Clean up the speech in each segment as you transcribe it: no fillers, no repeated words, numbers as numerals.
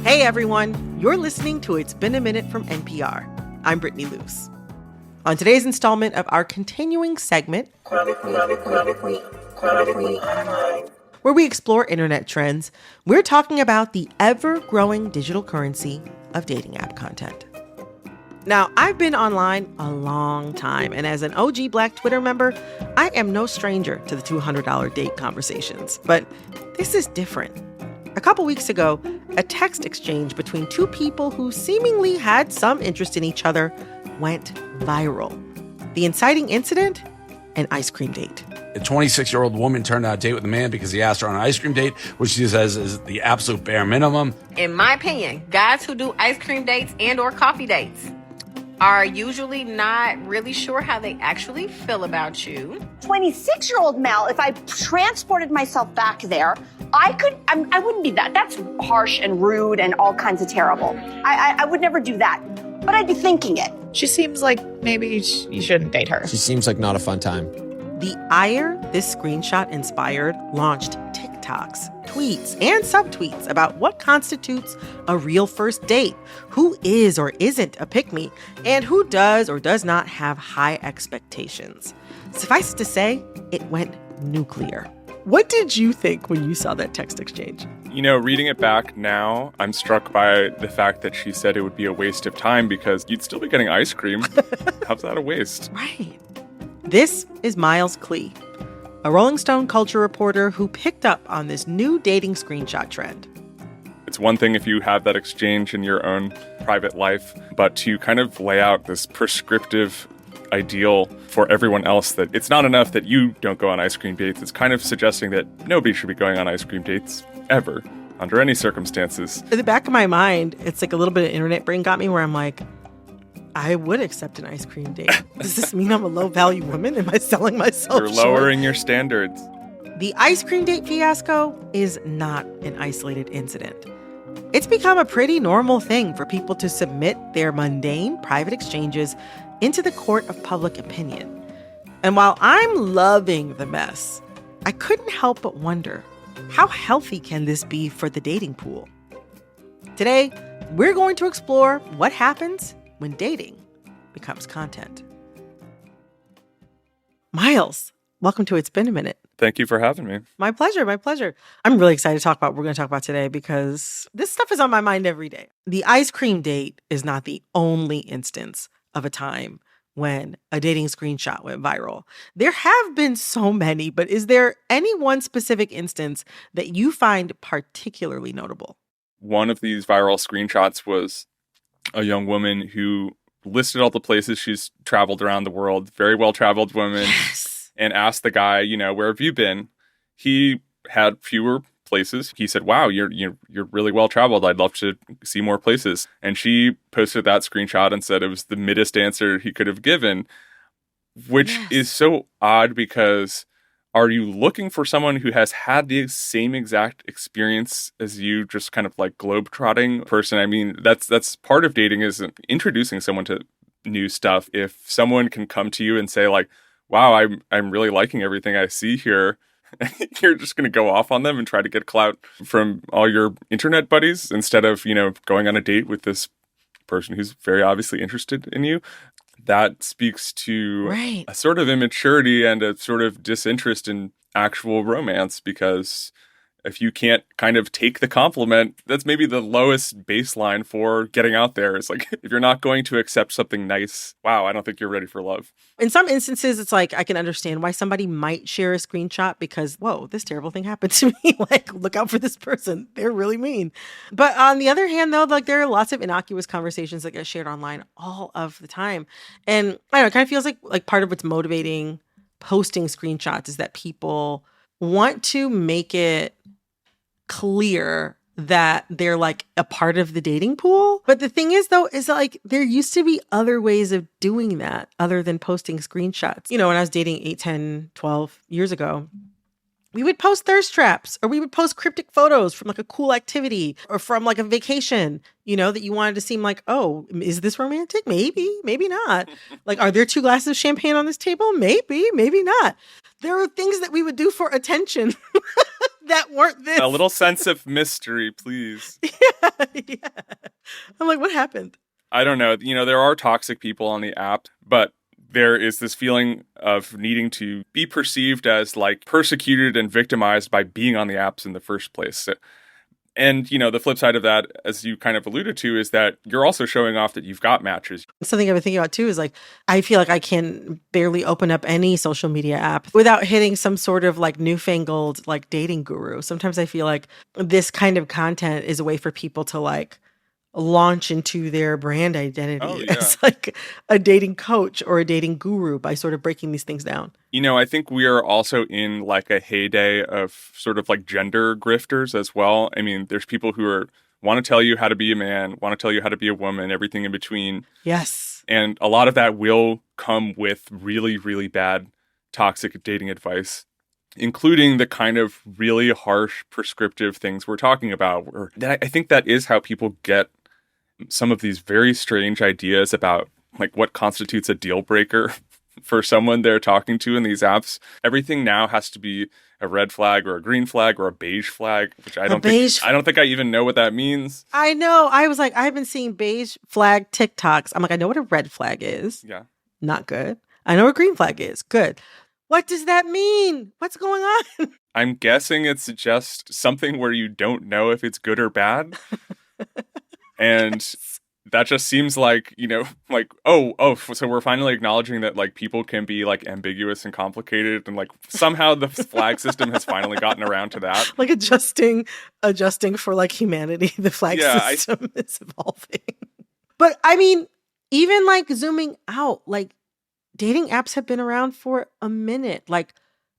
Hey everyone, you're listening to It's Been a Minute from NPR. I'm Brittany Luse. On today's installment of our continuing segment, Chronically Online, where we explore internet trends, we're talking about the ever-growing digital currency of dating app content. Now, I've been online a long time, and as an OG Black Twitter member, I am no stranger to the $200 date conversations. But this is different. A couple weeks ago, a text exchange between two people who seemingly had some interest in each other went viral. The inciting incident? An ice cream date. A 26-year-old woman turned on a date with a man because he asked her on an ice cream date, which she says is the absolute bare minimum. In my opinion, guys who do ice cream dates and or coffee dates are usually not really sure how they actually feel about you. 26-year-old Mel, if I transported myself back there, I wouldn't be that. That's harsh and rude and all kinds of terrible. I would never do that, but I'd be thinking it. She seems like maybe you shouldn't date her. She seems like not a fun time. The ire this screenshot inspired launched TikToks, tweets, and subtweets about what constitutes a real first date, who is or isn't a pick-me, and who does or does not have high expectations. Suffice it to say, it went nuclear. What did you think when you saw that text exchange? You know, reading it back now, I'm struck by the fact that she said it would be a waste of time because you'd still be getting ice cream. How's that a waste? Right. This is Miles Klee, a Rolling Stone culture reporter who picked up on this new dating screenshot trend. It's one thing if you have that exchange in your own private life, but to kind of lay out this prescriptive ideal for everyone else that it's not enough that you don't go on ice cream dates. It's kind of suggesting that nobody should be going on ice cream dates ever, under any circumstances. In the back of my mind, it's like a little bit of internet brain got me where I'm like, I would accept an ice cream date. Does this mean I'm a low-value woman? Am I selling myself You're lowering your standards. The ice cream date fiasco is not an isolated incident. It's become a pretty normal thing for people to submit their mundane private exchanges into the court of public opinion. And while I'm loving the mess, I couldn't help but wonder, how healthy can this be for the dating pool? Today, we're going to explore what happens when dating becomes content. Miles, welcome to It's Been a Minute. Thank you for having me. My pleasure, my pleasure. I'm really excited to talk about what we're going to talk about today because this stuff is on my mind every day. The ice cream date is not the only instance of a time when a dating screenshot went viral. There have been so many, but is there any one specific instance that you find particularly notable? One of these viral screenshots was a young woman who listed all the places she's traveled around the world, very well-traveled woman, Yes. And asked the guy, you know, where have you been? He had fewer places. He said, wow, you're really well-traveled. I'd love to see more places. And she posted that screenshot and said it was the middest answer he could have given, which is so odd because are you looking for someone who has had the same exact experience as you, just kind of like globe-trotting person? I mean, that's part of dating is introducing someone to new stuff. If someone can come to you and say like, wow, I'm really liking everything I see here, you're just going to go off on them and try to get clout from all your internet buddies instead of, you know, going on a date with this person who's very obviously interested in you. That speaks to a sort of immaturity and a sort of disinterest in actual romance, because if you can't kind of take the compliment, that's maybe the lowest baseline for getting out there. It's like, if you're not going to accept something nice, wow, I don't think you're ready for love. In some instances, it's like, I can understand why somebody might share a screenshot because, whoa, this terrible thing happened to me. Like, look out for this person. They're really mean. But on the other hand, though, like there are lots of innocuous conversations that get shared online all of the time. And I don't know, it kind of feels like part of what's motivating posting screenshots is that people want to make it clear that they're like a part of the dating pool. But the thing is, though, is like there used to be other ways of doing that other than posting screenshots. You know, when I was dating 8, 10, 12 years ago, we would post thirst traps, or we would post cryptic photos from like a cool activity or from like a vacation, you know, that you wanted to seem like, oh, is this romantic? Maybe, maybe not. Like, are there 2 glasses of champagne on this table? Maybe, maybe not. There are things that we would do for attention that weren't this. A little sense of mystery, please. Yeah. I'm like, what happened? I don't know. There are toxic people on the app, but there is this feeling of needing to be perceived as like persecuted and victimized by being on the apps in the first place. And, the flip side of that, as you kind of alluded to, is that you're also showing off that you've got matches. Something I've been thinking about too is like, I feel like I can barely open up any social media app without hitting some sort of like newfangled like dating guru. Sometimes I feel like this kind of content is a way for people to like launch into their brand identity as like a dating coach or a dating guru by sort of breaking these things down. I think we are also in like a heyday of sort of like gender grifters as well. I mean, there's people who want to tell you how to be a man, want to tell you how to be a woman, everything in between. Yes. And a lot of that will come with really, really bad toxic dating advice, including the kind of really harsh prescriptive things we're talking about. I think that is how people get some of these very strange ideas about like what constitutes a deal breaker for someone they're talking to in these apps. Everything now has to be a red flag or a green flag or a beige flag, which I don't think I even know what that means. I know. I was like, I've been seeing beige flag TikToks. I'm like, I know what a red flag is. Yeah. Not good. I know what a green flag is. Good. What does that mean? What's going on? I'm guessing it's just something where you don't know if it's good or bad. And that just seems like, like, so we're finally acknowledging that like people can be like ambiguous and complicated, and like somehow the flag system has finally gotten around to that. Like adjusting for like humanity, the flag system is evolving. But I mean, even like zooming out, like dating apps have been around for a minute. Like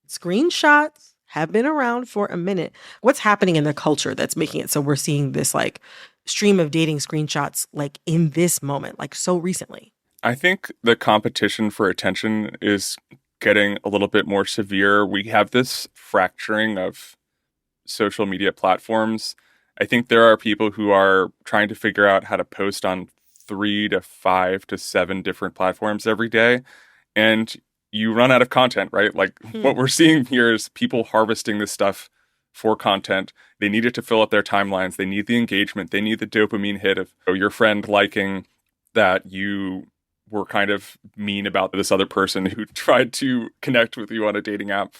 screenshots have been around for a minute. What's happening in the culture that's making it so we're seeing this like stream of dating screenshots like in this moment, like so recently? I think the competition for attention is getting a little bit more severe. We have this fracturing of social media platforms. I think there are people who are trying to figure out how to post on 3 to 5 to 7 different platforms every day. And you run out of content, right? Like what we're seeing here is people harvesting this stuff for content. They need it to fill up their timelines. They need the engagement. They need the dopamine hit of your friend liking that you were kind of mean about this other person who tried to connect with you on a dating app.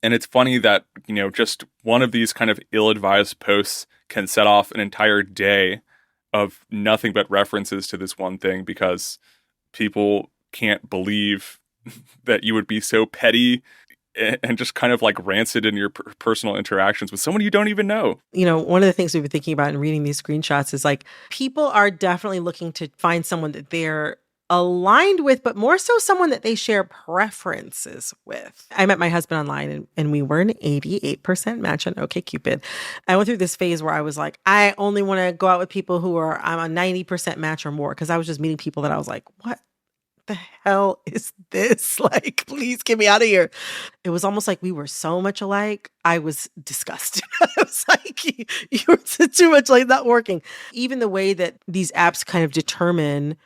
And it's funny that, just one of these kind of ill-advised posts can set off an entire day of nothing but references to this one thing, people can't believe that you would be so petty and just kind of like rancid in your personal interactions with someone you don't even know. One of the things we've been thinking about in reading these screenshots is like people are definitely looking to find someone that they're aligned with, but more so someone that they share preferences with. I met my husband online and we were an 88% match on OkCupid. I went through this phase where I was like, I only want to go out with people who are I'm a 90% match or more, because I was just meeting people that I was like, what the hell is this? Like, please get me out of here. It was almost like we were so much alike. I was disgusted. I was like, you were too much like not working. Even the way that these apps kind of determine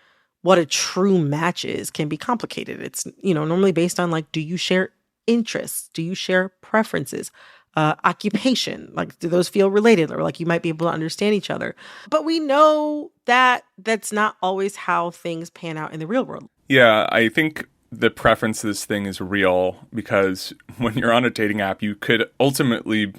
what a true match is can be complicated. It's, normally based on like, do you share interests? Do you share preferences? Occupation, like do those feel related, or like you might be able to understand each other? But we know that that's not always how things pan out in the real world. Yeah, I think the preferences thing is real, because when you're on a dating app, you could ultimately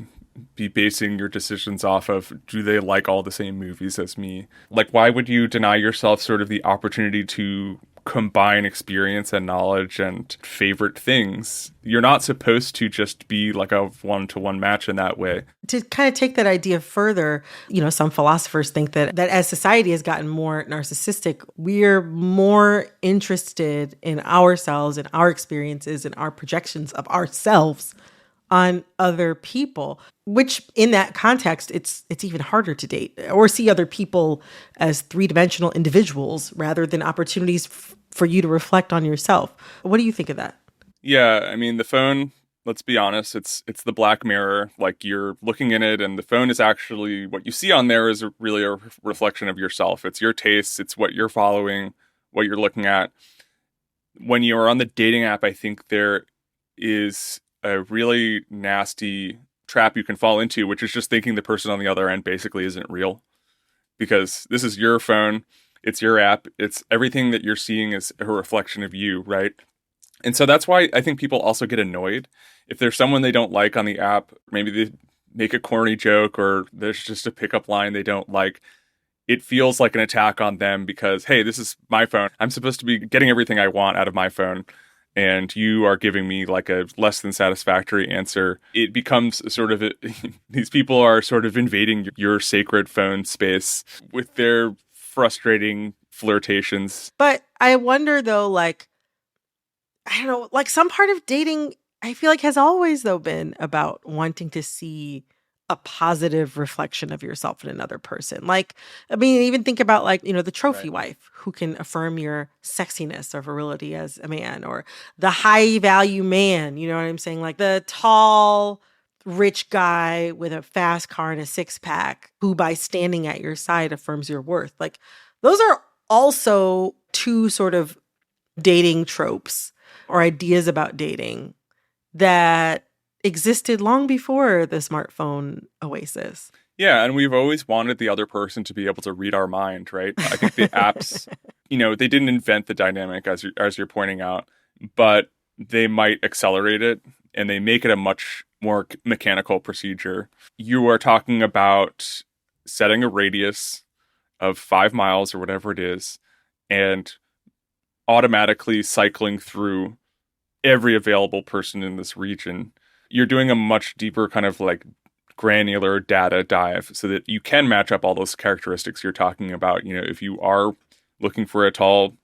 be basing your decisions off of, do they like all the same movies as me? Like, why would you deny yourself sort of the opportunity to combine experience and knowledge and favorite things? You're not supposed to just be like a one-to-one match in that way. To kind of take that idea further, some philosophers think that as society has gotten more narcissistic, we're more interested in ourselves and our experiences and our projections of ourselves on other people, which in that context, it's even harder to date or see other people as three-dimensional individuals rather than opportunities for you to reflect on yourself. What do you think of that? Yeah, I mean, the phone, let's be honest, it's the black mirror. Like, you're looking in it, and the phone is actually, what you see on there is really a reflection of yourself. It's your tastes, it's what you're following, what you're looking at. When you're on the dating app, I think there is a really nasty trap you can fall into, which is just thinking the person on the other end basically isn't real. Because this is your phone, it's your app, it's everything that you're seeing is a reflection of you, right? And so that's why I think people also get annoyed. If there's someone they don't like on the app, maybe they make a corny joke or there's just a pickup line they don't like, it feels like an attack on them because, hey, this is my phone. I'm supposed to be getting everything I want out of my phone, and you are giving me like a less than satisfactory answer. It becomes sort of, these people are sort of invading your sacred phone space with their frustrating flirtations. But I wonder though, like, I don't know, like some part of dating, I feel like has always though been about wanting to see a positive reflection of yourself in another person. Like, I mean, even think about like, you know, the trophy wife who can affirm your sexiness or virility as a man, or the high value man, you know what I'm saying? Like the tall, rich guy with a fast car and a six pack who by standing at your side affirms your worth. Like those are also two sort of dating tropes or ideas about dating that existed long before the smartphone oasis. Yeah, and we've always wanted the other person to be able to read our mind, right? I think the apps, you know, they didn't invent the dynamic as you're pointing out, but they might accelerate it and they make it a much more mechanical procedure. You are talking about setting a radius of 5 miles or whatever it is and automatically cycling through every available person in this region. You're doing a much deeper kind of like granular data dive so that you can match up all those characteristics you're talking about. You know, if you are looking for a tall,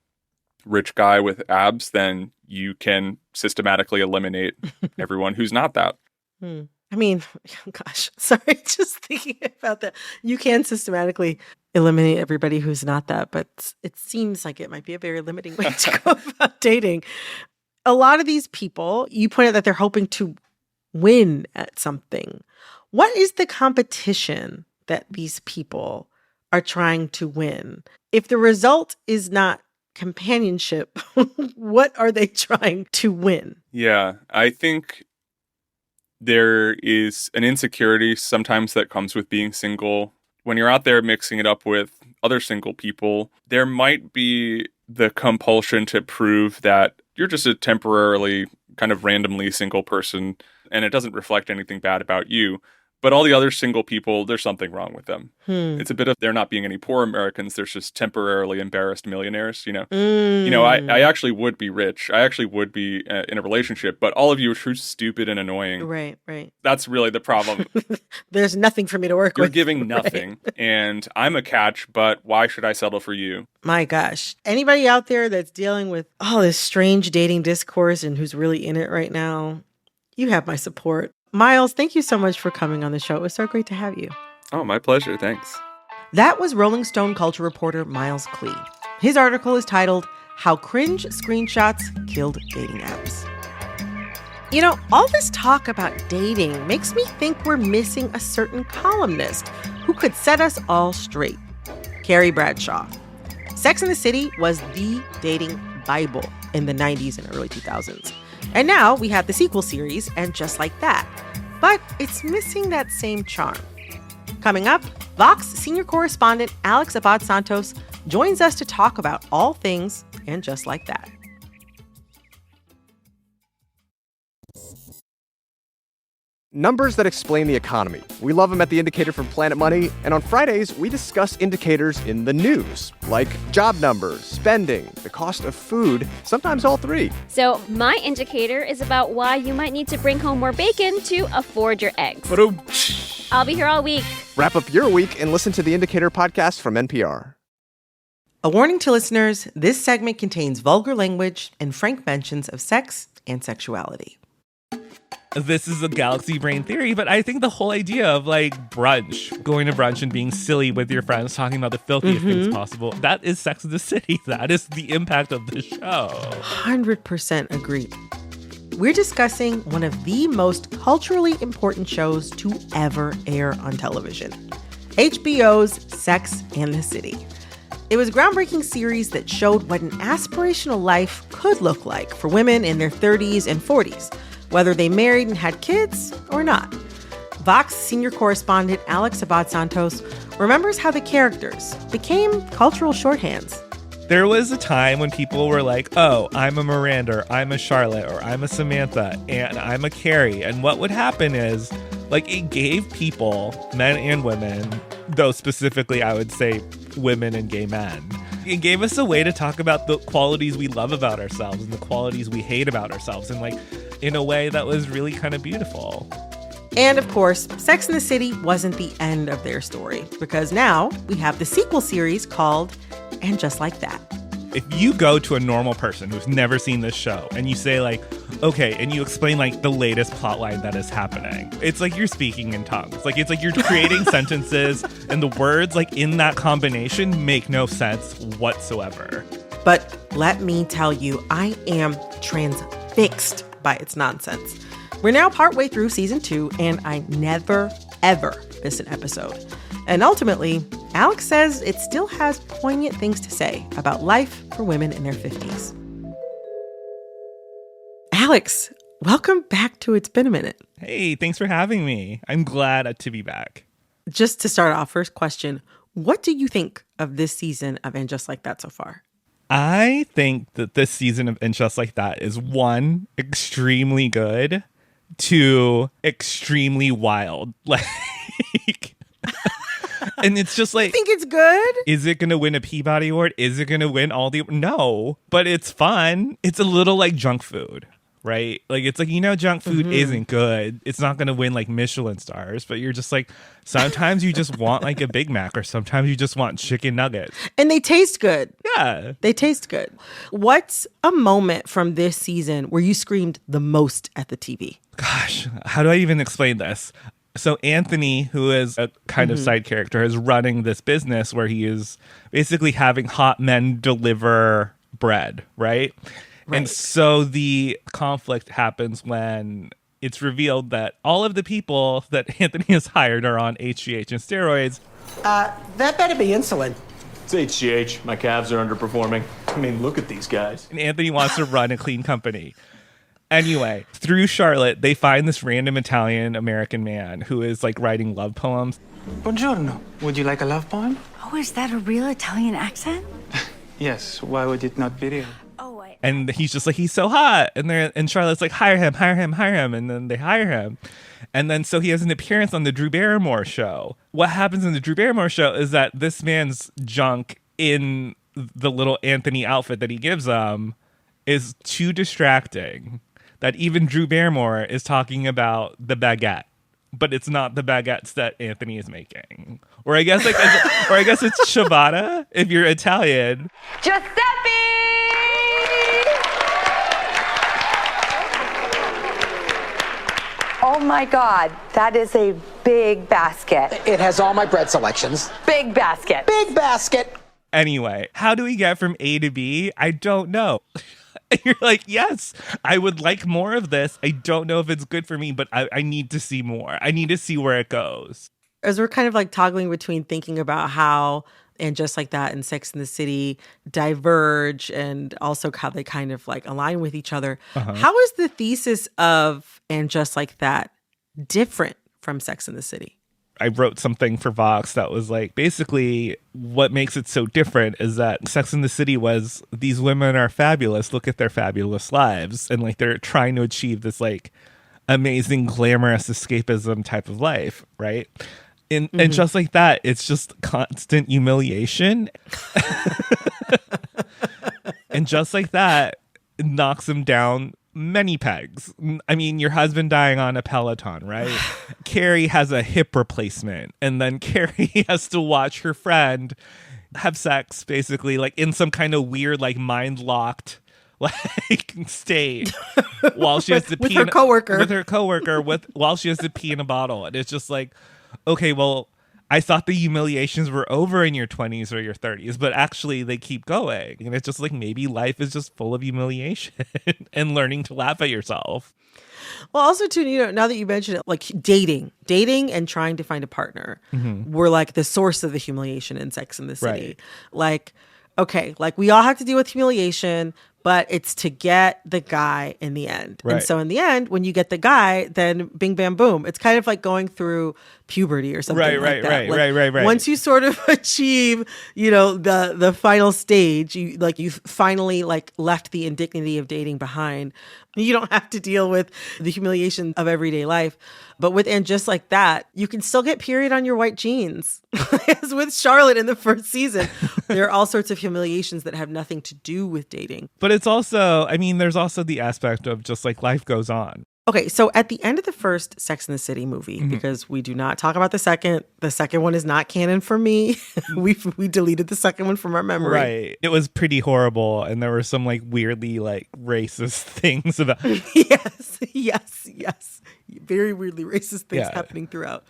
rich guy with abs, then you can systematically eliminate everyone who's not that. I mean, gosh, sorry, just thinking about that. You can systematically eliminate everybody who's not that, but it seems like it might be a very limiting way to go about dating. A lot of these people, you point out that they're hoping to win at something. What is the competition that these people are trying to win? If the result is not companionship, what are they trying to win? Yeah, I think there is an insecurity sometimes that comes with being single. When you're out there mixing it up with other single people, there might be the compulsion to prove that you're just a temporarily kind of randomly single person and it doesn't reflect anything bad about you. But all the other single people, there's something wrong with them. It's a bit of there not being any poor Americans. There's just temporarily embarrassed millionaires, you know. You know, I actually would be rich. I actually would be in a relationship. But all of you are too stupid and annoying. Right. That's really the problem. There's nothing for me to work You're with. You're giving nothing. Right. And I'm a catch, but why should I settle for you? My gosh. Anybody out there that's dealing with all this strange dating discourse and who's really in it right now, you have my support. Miles, thank you so much for coming on the show. It was so great to have you. Oh, my pleasure. Thanks. That was Rolling Stone culture reporter Miles Klee. His article is titled, How Cringe Screenshots Killed Dating Apps. You know, all this talk about dating makes me think we're missing a certain columnist who could set us all straight. Carrie Bradshaw. Sex and the City was the dating Bible in the 90s and early 2000s. And now we have the sequel series, and Just Like That. But it's missing that same charm. Coming up, Vox senior correspondent Alex Abad-Santos joins us to talk about all things and Just Like That. Numbers that explain the economy. We love them at The Indicator from Planet Money, and on Fridays, we discuss indicators in the news, like job numbers, spending, the cost of food, sometimes all three. So my indicator is about why you might need to bring home more bacon to afford your eggs. I'll be here all week. Wrap up your week and listen to The Indicator podcast from NPR. A warning to listeners, this segment contains vulgar language and frank mentions of sex and sexuality. This is a galaxy brain theory, but I think the whole idea of like brunch, going to brunch and being silly with your friends, talking about the filthiest things possible, that is Sex and the City. That is the impact of the show. 100% agree. We're discussing one of the most culturally important shows to ever air on television, HBO's Sex and the City. It was a groundbreaking series that showed what an aspirational life could look like for women in their 30s and 40s, whether they married and had kids or not. Vox senior correspondent Alex Abad-Santos remembers how the characters became cultural shorthands. There was a time when people were like, oh, I'm a Miranda, or I'm a Charlotte, or I'm a Samantha, and I'm a Carrie. And what would happen is, like, it gave people, men and women, though specifically I would say women and gay men, it gave us a way to talk about the qualities we love about ourselves and the qualities we hate about ourselves, and like in a way that was really kind of beautiful. And of course, Sex and the City wasn't the end of their story, because now we have the sequel series called And Just Like That. If you go to a normal person who's never seen this show and you say like, okay, and you explain like the latest plotline that is happening, it's like you're speaking in tongues. Like it's like you're creating sentences and the words like in that combination make no sense whatsoever. But let me tell you, I am transfixed by its nonsense. We're now partway through season 2, and I never, ever miss an episode. And ultimately, Alex says it still has poignant things to say about life for women in their 50s. Alex, welcome back to It's Been a Minute. Hey, thanks for having me. I'm glad to be back. Just to start off, first question, what do you think of this season of And Just Like That so far? I think that this season of And Just Like That is 1, extremely good, 2, extremely wild. Like, and it's just like, I think it's good. Is it going to win a Peabody Award? Is it going to win all the? No, but it's fun. It's a little like junk food, right? Like it's like, junk food isn't good. It's not going to win like Michelin stars, but you're just like, sometimes you just want like a Big Mac, or sometimes you just want chicken nuggets. And they taste good. Yeah. They taste good. What's a moment from this season where you screamed the most at the TV? Gosh, how do I even explain this? So Anthony, who is a kind of side character, is running this business where he is basically having hot men deliver bread, right? And so the conflict happens when it's revealed that all of the people that Anthony has hired are on HGH and steroids. That better be insulin. It's HGH. My calves are underperforming. I mean, look at these guys. And Anthony wants to run a clean company. Anyway, through Charlotte, they find this random Italian-American man who is like writing love poems. Buongiorno. Would you like a love poem? Oh, is that a real Italian accent? Yes. Why would it not be real? And he's just like, he's so hot. And Charlotte's like, hire him. And then they hire him. And then so he has an appearance on the Drew Barrymore show. What happens in the Drew Barrymore show is that this man's junk in the little Anthony outfit that he gives them is too distracting that even Drew Barrymore is talking about the baguette. But it's not the baguettes that Anthony is making. Or I guess it's ciabatta if you're Italian. Giuseppe! Oh my God, that is a big basket. It has all my bread selections. Big basket. Big basket. Anyway, how do we get from A to B? I don't know. You're like, yes, I would like more of this. I don't know if it's good for me, but I need to see more. I need to see where it goes. As we're kind of like toggling between thinking about how And Just Like That and Sex and the City diverge and also how they kind of like align with each other. How is the thesis of And Just Like That different from Sex and the City? I wrote something for Vox that was like, basically what makes it so different is that Sex and the City was, these women are fabulous, look at their fabulous lives. And like they're trying to achieve this like amazing, glamorous escapism type of life, right? And Just Like That, it's just constant humiliation. And Just Like That knocks them down many pegs. I mean, your husband dying on a Peloton, right? Carrie has a hip replacement, and then Carrie has to watch her friend have sex, basically, like in some kind of weird, like mind-locked like state while she has to with pee her coworker while she has to pee in a bottle. And it's just like, okay, well, I thought the humiliations were over in your 20s or your 30s, but actually they keep going. And it's just like, maybe life is just full of humiliation and learning to laugh at yourself. Well, also too, now that you mention it, like dating and trying to find a partner were like the source of the humiliation in Sex and the City. Right. Like, okay, like we all have to deal with humiliation, but it's to get the guy in the end. Right. And so in the end, when you get the guy, then bing, bam, boom. It's kind of like going through puberty or something like that. Right. Once you sort of achieve, the final stage, you finally like left the indignity of dating behind. You don't have to deal with the humiliation of everyday life. But with And Just Like That, you can still get period on your white jeans. As with Charlotte in the first season, there are all sorts of humiliations that have nothing to do with dating. But it's also, there's also the aspect of just like life goes on. Okay, so at the end of the first Sex and the City movie, because we do not talk about the second one is not canon for me. we deleted the second one from our memory. Right. It was pretty horrible, and there were some like weirdly like racist things about Yes. Very weirdly racist things happening throughout.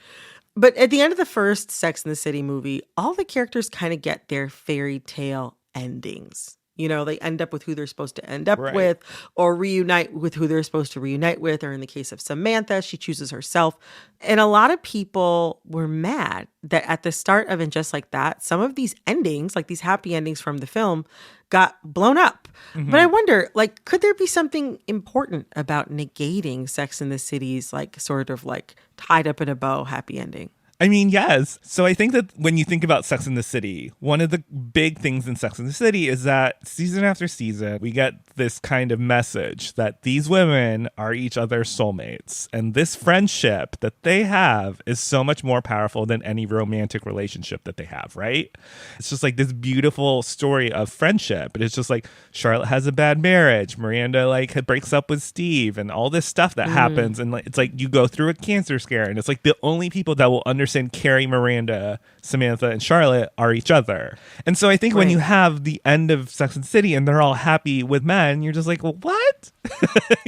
But at the end of the first Sex and the City movie, all the characters kind of get their fairy tale endings. They end up with who they're supposed to end up with, or reunite with who they're supposed to reunite with. Or in the case of Samantha, she chooses herself. And a lot of people were mad that at the start of And Just Like That, some of these endings, like these happy endings from the film, got blown up. But I wonder, like, could there be something important about negating Sex and the City's, like, sort of like tied up in a bow happy ending? Yes. So I think that when you think about Sex and the City, one of the big things in Sex and the City is that season after season, we get this kind of message that these women are each other's soulmates. And this friendship that they have is so much more powerful than any romantic relationship that they have, right? It's just like this beautiful story of friendship. And it's just like Charlotte has a bad marriage. Miranda breaks up with Steve and all this stuff that happens. And it's like you go through a cancer scare. And it's like the only people that will understand Carrie, Miranda, Samantha, and Charlotte are each other. And so I think when you have the end of Sex and the City and they're all happy with men, you're just like, well, what?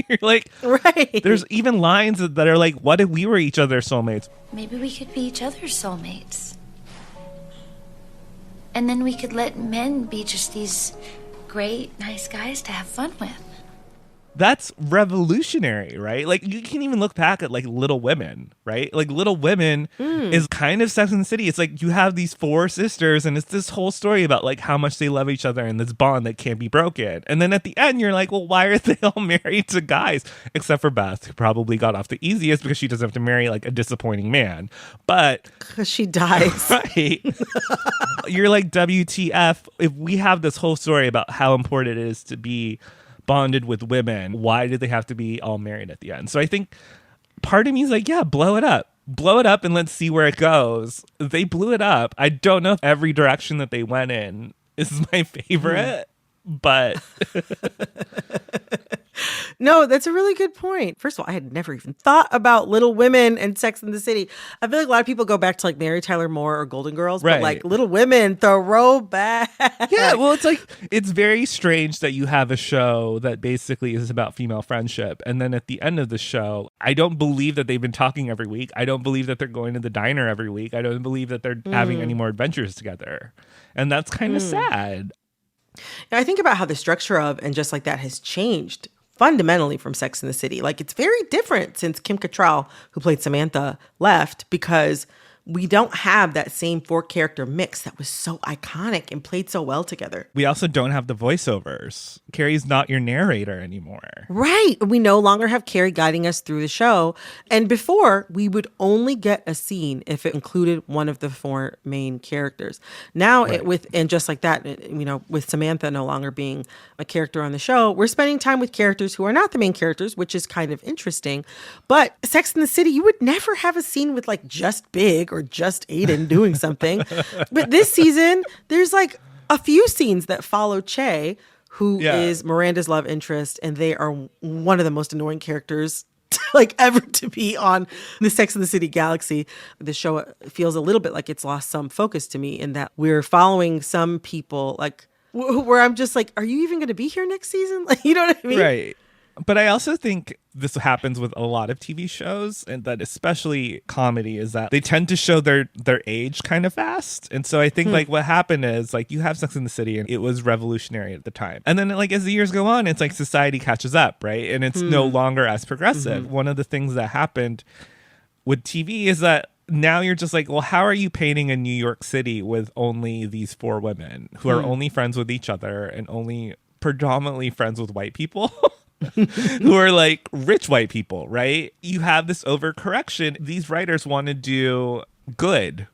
You're like, there's even lines that are like, what if we were each other's soulmates? Maybe we could be each other's soulmates. And then we could let men be just these great, nice guys to have fun with. That's revolutionary, right? Like you can even look back at like Little Women, right? Like Little Women is kind of Sex and the City. It's like you have these four sisters and it's this whole story about like how much they love each other and this bond that can't be broken. And then at the end, you're like, well, why are they all married to guys? Except for Beth, who probably got off the easiest because she doesn't have to marry like a disappointing man. But because she dies. Right. You're like, WTF, if we have this whole story about how important it is to be bonded with women, why did they have to be all married at the end? So I think part of me is like, yeah, blow it up and let's see where it goes. They blew it up. I don't know if every direction that they went in is my favorite, but no, that's a really good point. First of all, I had never even thought about Little Women and Sex and the City. I feel like a lot of people go back to like Mary Tyler Moore or Golden Girls, but like Little Women, throwback. Yeah, well, it's like, it's very strange that you have a show that basically is about female friendship. And then at the end of the show, I don't believe that they've been talking every week. I don't believe that they're going to the diner every week. I don't believe that they're having any more adventures together. And that's kind of sad. Now, I think about how the structure of And Just Like That has changed fundamentally from Sex and the City. Like, it's very different since Kim Cattrall, who played Samantha, left, because we don't have that same four character mix that was so iconic and played so well together. We also don't have the voiceovers. Carrie's not your narrator anymore. Right. We no longer have Carrie guiding us through the show. And before, we would only get a scene if it included one of the four main characters. Now, And Just Like That, with Samantha no longer being a character on the show, we're spending time with characters who are not the main characters, which is kind of interesting. But Sex and the City, you would never have a scene with like just Big or just Aiden doing something. But this season, there's like a few scenes that follow Che, who is Miranda's love interest, and they are one of the most annoying characters like ever to be on the Sex and the City galaxy. The show feels a little bit like it's lost some focus to me in that we're following some people like where I'm just like, are you even going to be here next season? Like, you know what I mean? Right. But I also think this happens with a lot of TV shows, and that especially comedy, is that they tend to show their age kind of fast. And so I think like what happened is like you have Sex and the City and it was revolutionary at the time. And then like as the years go on, it's like society catches up, right? And it's no longer as progressive. One of the things that happened with TV is that now you're just like, well, how are you painting a New York City with only these four women who are only friends with each other and only predominantly friends with white people. Who are like rich white people, right? You have this overcorrection. These writers want to do good.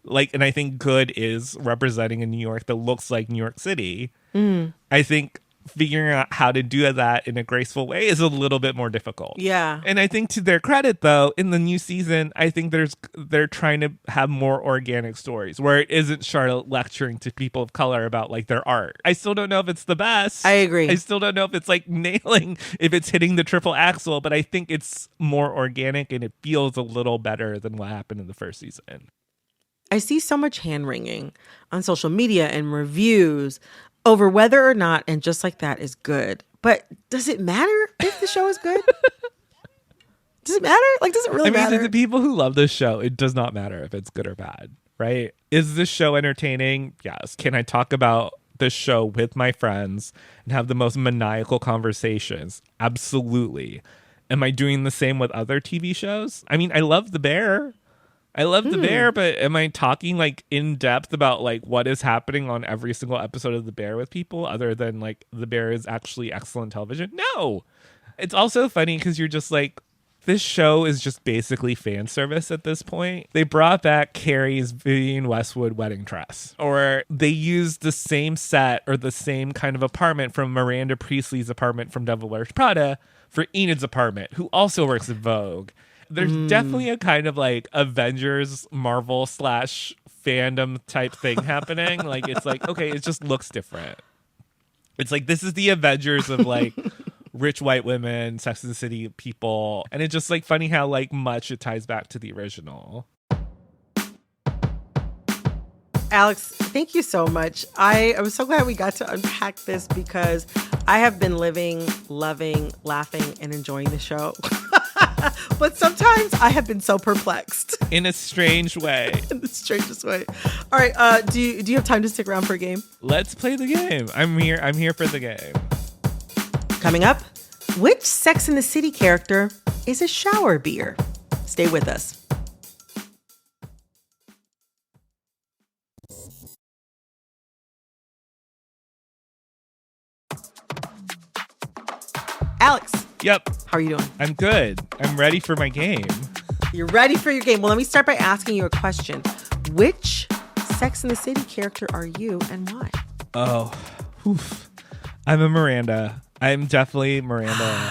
And I think good is representing a New York that looks like New York City. I think figuring out how to do that in a graceful way is a little bit more difficult. Yeah. And I think to their credit, though, in the new season, I think they're trying to have more organic stories where it isn't Charlotte lecturing to people of color about like their art. I still don't know if it's the best. I agree. I still don't know if it's like nailing, if it's hitting the triple axel, but I think it's more organic and it feels a little better than what happened in the first season. I see so much hand wringing on social media and reviews over whether or not And Just Like That is good. But does it matter if the show is good? Does it matter? Like, does it really matter? To the people who love this show, it does not matter if it's good or bad, right? Is this show entertaining? Yes. Can I talk about this show with my friends and have the most maniacal conversations? Absolutely. Am I doing the same with other TV shows? I mean, I love The Bear. The Bear, but am I talking like in depth about like what is happening on every single episode of The Bear with people other than like The Bear is actually excellent television? No. It's also funny because you're just like, this show is just basically fan service at this point. They brought back Carrie's Vivienne Westwood wedding dress, or they used the same set or the same kind of apartment from Miranda Priestley's apartment from Devil Wears Prada for Enid's apartment, who also works at Vogue. There's definitely a kind of like Avengers Marvel / fandom type thing happening. Like, it's like, okay, it just looks different. It's like, this is the Avengers of like rich white women, Sex and the City people. And it's just like funny how like much it ties back to the original. Alex, thank you so much. I was so glad we got to unpack this because I have been living, loving, laughing, and enjoying the show. But sometimes I have been so perplexed. In a strange way. In the strangest way. All right, do you have time to stick around for a game? Let's play the game. I'm here for the game. Coming up, which Sex and the City character is a shower beer? Stay with us. Alex. Yep. How are you doing? I'm good. I'm ready for my game. You're ready for your game. Well, let me start by asking you a question. Which Sex and the City character are you and why? Oh, oof. I'm a Miranda. I'm definitely Miranda.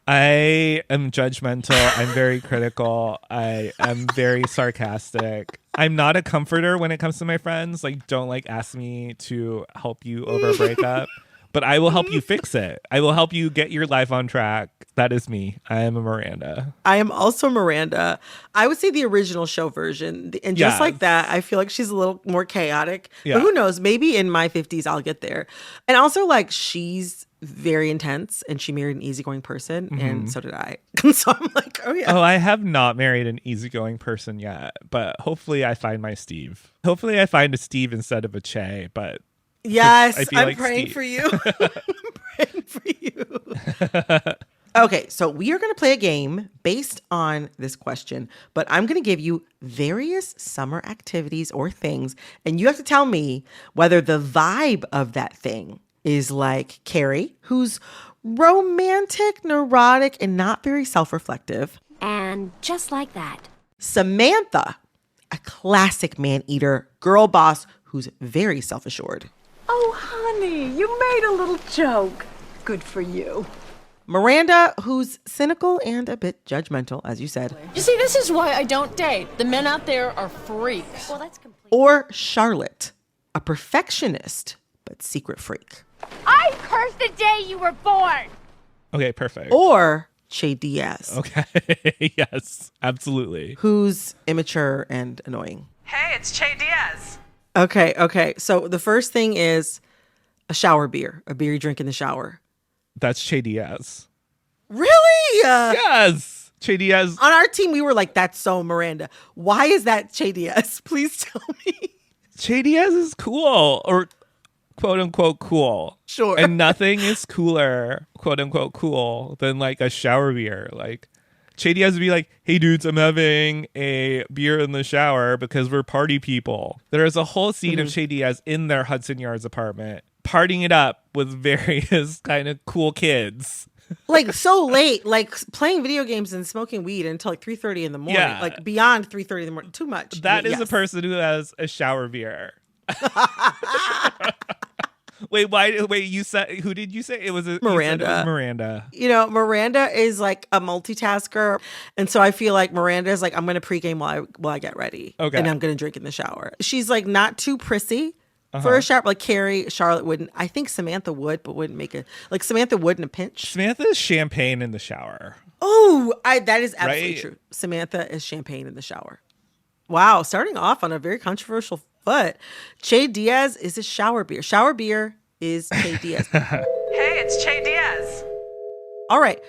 I am judgmental. I'm very critical. I am very sarcastic. I'm not a comforter when it comes to my friends. Like, don't like ask me to help you over a breakup. But I will help you fix it. I will help you get your life on track. That is me. I am a Miranda. I am also Miranda. I would say the original show version. And just like that, I feel like she's a little more chaotic. Yeah. But who knows? Maybe in my 50s, I'll get there. And also, like, she's very intense and she married an easygoing person. Mm-hmm. And so did I. So I'm like, oh, yeah. Oh, I have not married an easygoing person yet. But hopefully I find my Steve. Hopefully I find a Steve instead of a Che. But yes, I'm like praying Steve. for you. I'm praying for you. Okay, so we are going to play a game based on this question, but I'm going to give you various summer activities or things, and you have to tell me whether the vibe of that thing is like Carrie, who's romantic, neurotic, and not very self-reflective. And just like that. Samantha, a classic man-eater, girl boss who's very self-assured. Oh, honey, you made a little joke. Good for you. Miranda, who's cynical and a bit judgmental, as you said. You see, this is why I don't date. The men out there are freaks. Well, that's complete. Or Charlotte, a perfectionist, but secret freak. I curse the day you were born. Okay, perfect. Or Che Diaz. Okay, yes, absolutely. Who's immature and annoying. Hey, it's Che Diaz. Okay. So the first thing is a shower beer, a beer you drink in the shower. That's Che Diaz. Really? Yes. Che Diaz. On our team, we were like, that's so Miranda. Why is that Che Diaz? Please tell me. Che Diaz is cool, or quote unquote cool. Sure. And nothing is cooler, quote unquote cool, than like a shower beer. Like, Che Diaz would be like, hey dudes, I'm having a beer in the shower because we're party people. There is a whole scene of Che Diaz in their Hudson Yards apartment partying it up with various kind of cool kids. Like so late, like playing video games and smoking weed until like 3:30 in the morning. Yeah. Like beyond 3:30 in the morning. Too much. That is Yes. a person who has a shower beer. Wait, you said, who did you say? It was Miranda. You said it was Miranda. You know, Miranda is like a multitasker. And so I feel like Miranda is like, I'm going to pregame while I get ready. Okay. And I'm going to drink in the shower. She's like not too prissy for a shower. Like Charlotte wouldn't. I think Samantha would, but wouldn't make it. Like Samantha would in a pinch. Samantha is champagne in the shower. Oh, that is absolutely Right? true. Samantha is champagne in the shower. Wow. Starting off on a very controversial foot. Che Diaz is a shower beer. Shower beer is Che Diaz. Hey, it's Che Diaz. All right.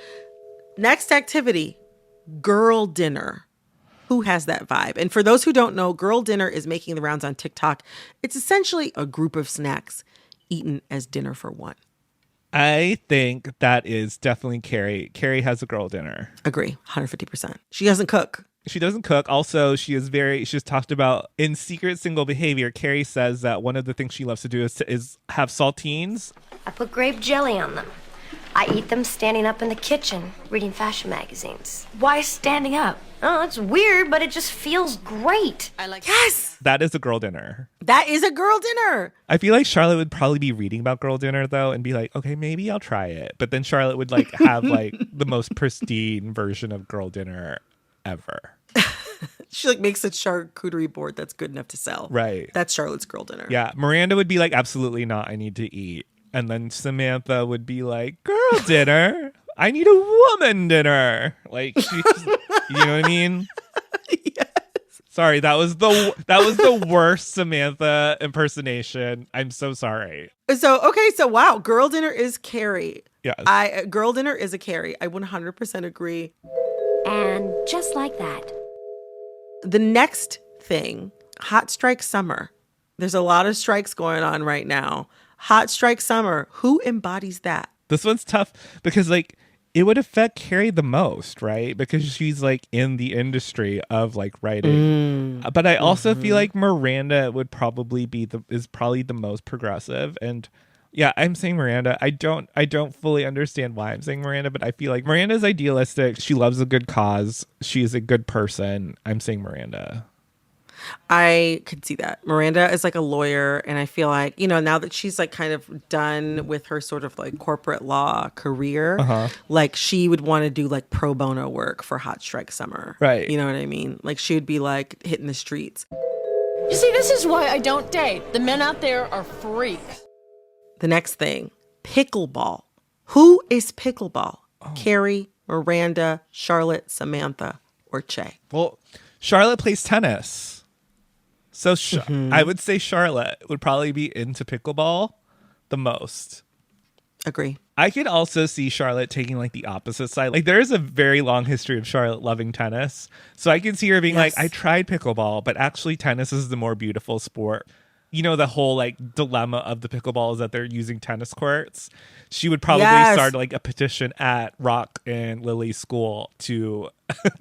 Next activity, girl dinner. Who has that vibe? And for those who don't know, girl dinner is making the rounds on TikTok. It's essentially a group of snacks eaten as dinner for one. I think that is definitely Carrie. Carrie has a girl dinner. Agree, 150%. She doesn't cook. She doesn't cook. Also, she's talked about in secret single behavior. Carrie says that one of the things she loves to do is have saltines. I put grape jelly on them. I eat them standing up in the kitchen, reading fashion magazines. Why standing up? Oh, it's weird, but it just feels great. Yes! That is a girl dinner. That is a girl dinner. I feel like Charlotte would probably be reading about girl dinner though and be like, okay, maybe I'll try it. But then Charlotte would like have like the most pristine version of girl dinner ever. She like makes a charcuterie board that's good enough to sell. Right. That's Charlotte's girl dinner. Yeah. Miranda would be like, absolutely not. I need to eat. And then Samantha would be like, girl dinner? I need a woman dinner. Like, she's, you know what I mean? Yes. Sorry, that was the worst Samantha impersonation. I'm so sorry. So wow, girl dinner is Carrie. Yes. Girl dinner is a Carrie. I 100% agree. And just like that. The next thing, hot strike summer. There's a lot of strikes going on right now. Hot strike summer. Who embodies that? This one's tough because like it would affect Carrie the most, right? Because she's like in the industry of like writing. But I also feel like Miranda would probably is probably the most progressive. And yeah, I'm saying Miranda. I don't fully understand why I'm saying Miranda, but I feel like Miranda's idealistic. She loves a good cause. She's a good person. I'm saying Miranda. I could see that. Miranda is like a lawyer, and I feel like, you know, now that she's like kind of done with her sort of like corporate law career, like she would want to do like pro bono work for Hot Strike Summer. Right. You know what I mean? Like she would be like hitting the streets. You see, this is why I don't date. The men out there are freaks. The next thing, pickleball. Who is pickleball? Carrie, Miranda, Charlotte, Samantha, or Che? Well, Charlotte plays tennis. So I would say Charlotte would probably be into pickleball the most. Agree. I could also see Charlotte taking like the opposite side. Like there is a very long history of Charlotte loving tennis. So I can see her being like, I tried pickleball, but actually tennis is the more beautiful sport. You know, the whole like dilemma of the pickleball is that they're using tennis courts. She would probably start like a petition at Rock and Lily's school to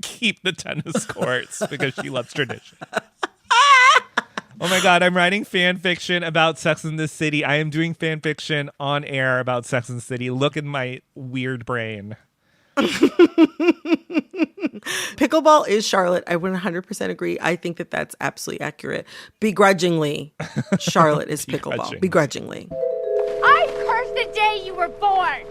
keep the tennis courts because she loves tradition. Oh my God, I'm writing fan fiction about Sex and the City. I am doing fan fiction on air about Sex and the City. Look at my weird brain. Pickleball is Charlotte. I would 100% agree. I think that that's absolutely accurate. Begrudgingly, Charlotte is pickleball. Begrudgingly. I curse the day you were born.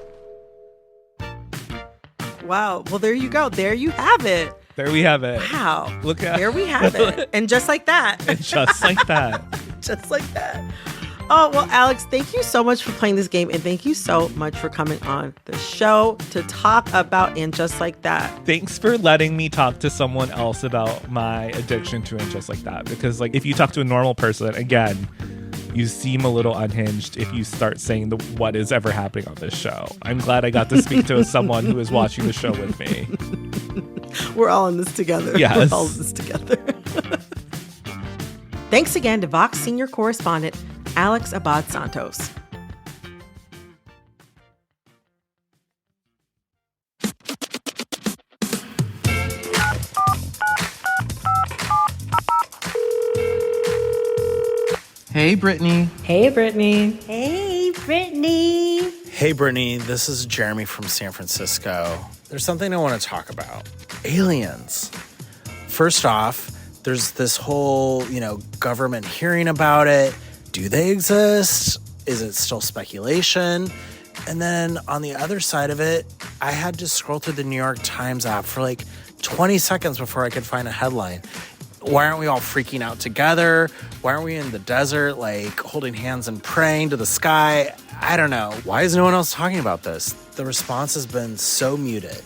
Wow. Well, there you go. There you have it. There we have it. Wow. Look at there we have it. And just like that. And just like that. Just like that. Oh, well, Alex, thank you so much for playing this game. And thank you so much for coming on the show to talk about And Just Like That. Thanks for letting me talk to someone else about my addiction to And Just Like That. Because like if you talk to a normal person, again, you seem a little unhinged if you start saying what is ever happening on this show. I'm glad I got to speak to someone who is watching the show with me. We're all in this together. Yes. We're all in this together. Thanks again to Vox senior correspondent Alex Abad-Santos. Hey, Brittany. Hey, Brittany. Hey, Brittany. Hey, Brittany. This is Jeremy from San Francisco. There's something I want to talk about. Aliens. First off, there's this whole, government hearing about it. Do they exist? Is it still speculation? And then on the other side of it, I had to scroll through the New York Times app for 20 seconds before I could find a headline. Why aren't we all freaking out together? Why aren't we in the desert, holding hands and praying to the sky? I don't know. Why is no one else talking about this? The response has been so muted.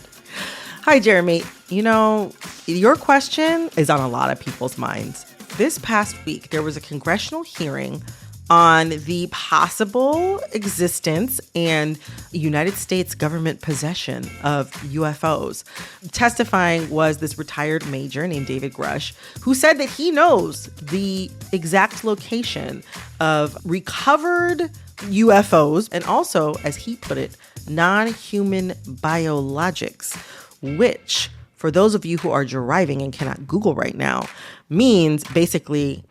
Hi, Jeremy. Your question is on a lot of people's minds. This past week, there was a congressional hearing on the possible existence and United States government possession of UFOs. Testifying was this retired major named David Grush, who said that he knows the exact location of recovered UFOs and also, as he put it, non-human biologics, which, for those of you who are driving and cannot Google right now, means basically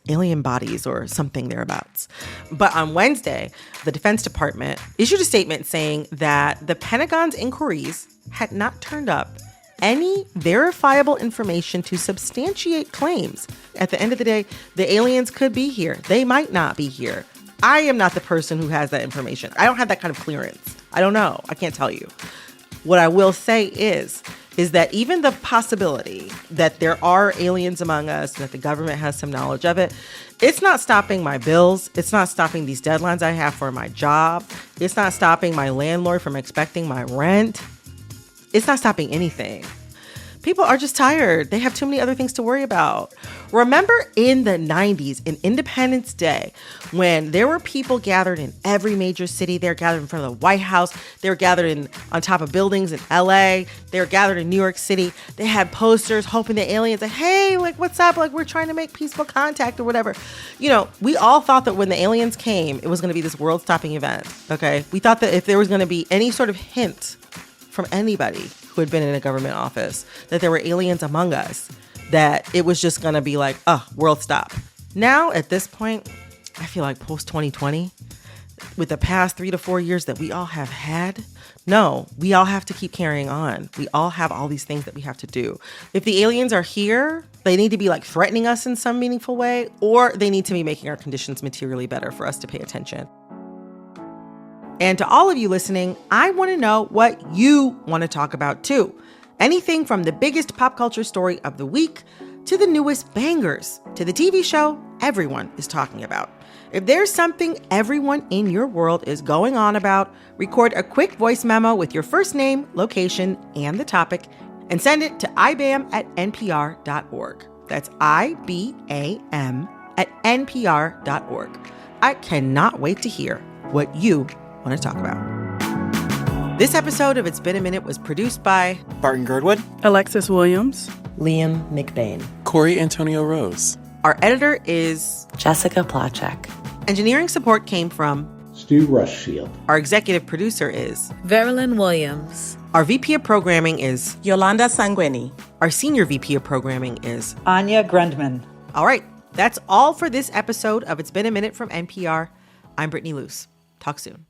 alien bodies or something thereabouts. But on Wednesday, the Defense Department issued a statement saying that the Pentagon's inquiries had not turned up any verifiable information to substantiate claims. At the end of the day, the aliens could be here. They might not be here. I am not the person who has that information. I don't have that kind of clearance. I don't know. I can't tell you. What I will say is that even the possibility that there are aliens among us, that the government has some knowledge of it, it's not stopping my bills. It's not stopping these deadlines I have for my job. It's not stopping my landlord from expecting my rent. It's not stopping anything. People are just tired. They have too many other things to worry about. Remember in the 90s, in Independence Day, when there were people gathered in every major city. They were gathered in front of the White House. They were gathered on top of buildings in LA. They were gathered in New York City. They had posters hoping the aliens, hey, what's up? We're trying to make peaceful contact or whatever. We all thought that when the aliens came, it was going to be this world-stopping event, okay? We thought that if there was going to be any sort of hint from anybody who had been in a government office that there were aliens among us, that it was just going to be world stop. Now, at this point, I feel like post-2020, with the past 3 to 4 years that we all have had, no, we all have to keep carrying on. We all have all these things that we have to do. If the aliens are here, they need to be threatening us in some meaningful way, or they need to be making our conditions materially better for us to pay attention. And to all of you listening, I want to know what you want to talk about too. Anything from the biggest pop culture story of the week to the newest bangers to the TV show everyone is talking about. If there's something everyone in your world is going on about, record a quick voice memo with your first name, location, and the topic, and send it to ibam@npr.org. That's IBAM@npr.org. I cannot wait to hear what you want to talk about. This episode of It's Been a Minute was produced by Barton Girdwood, Alexis Williams, Liam McBain, Corey Antonio Rose. Our editor is Jessica Plachek. Engineering support came from Stu Rushfield. Our executive producer is Verilyn Williams. Our VP of programming is Yolanda Sanguini. Our senior VP of programming is Anya Grundman. All right, that's all for this episode of It's Been a Minute from NPR. I'm Brittany Luse. Talk soon.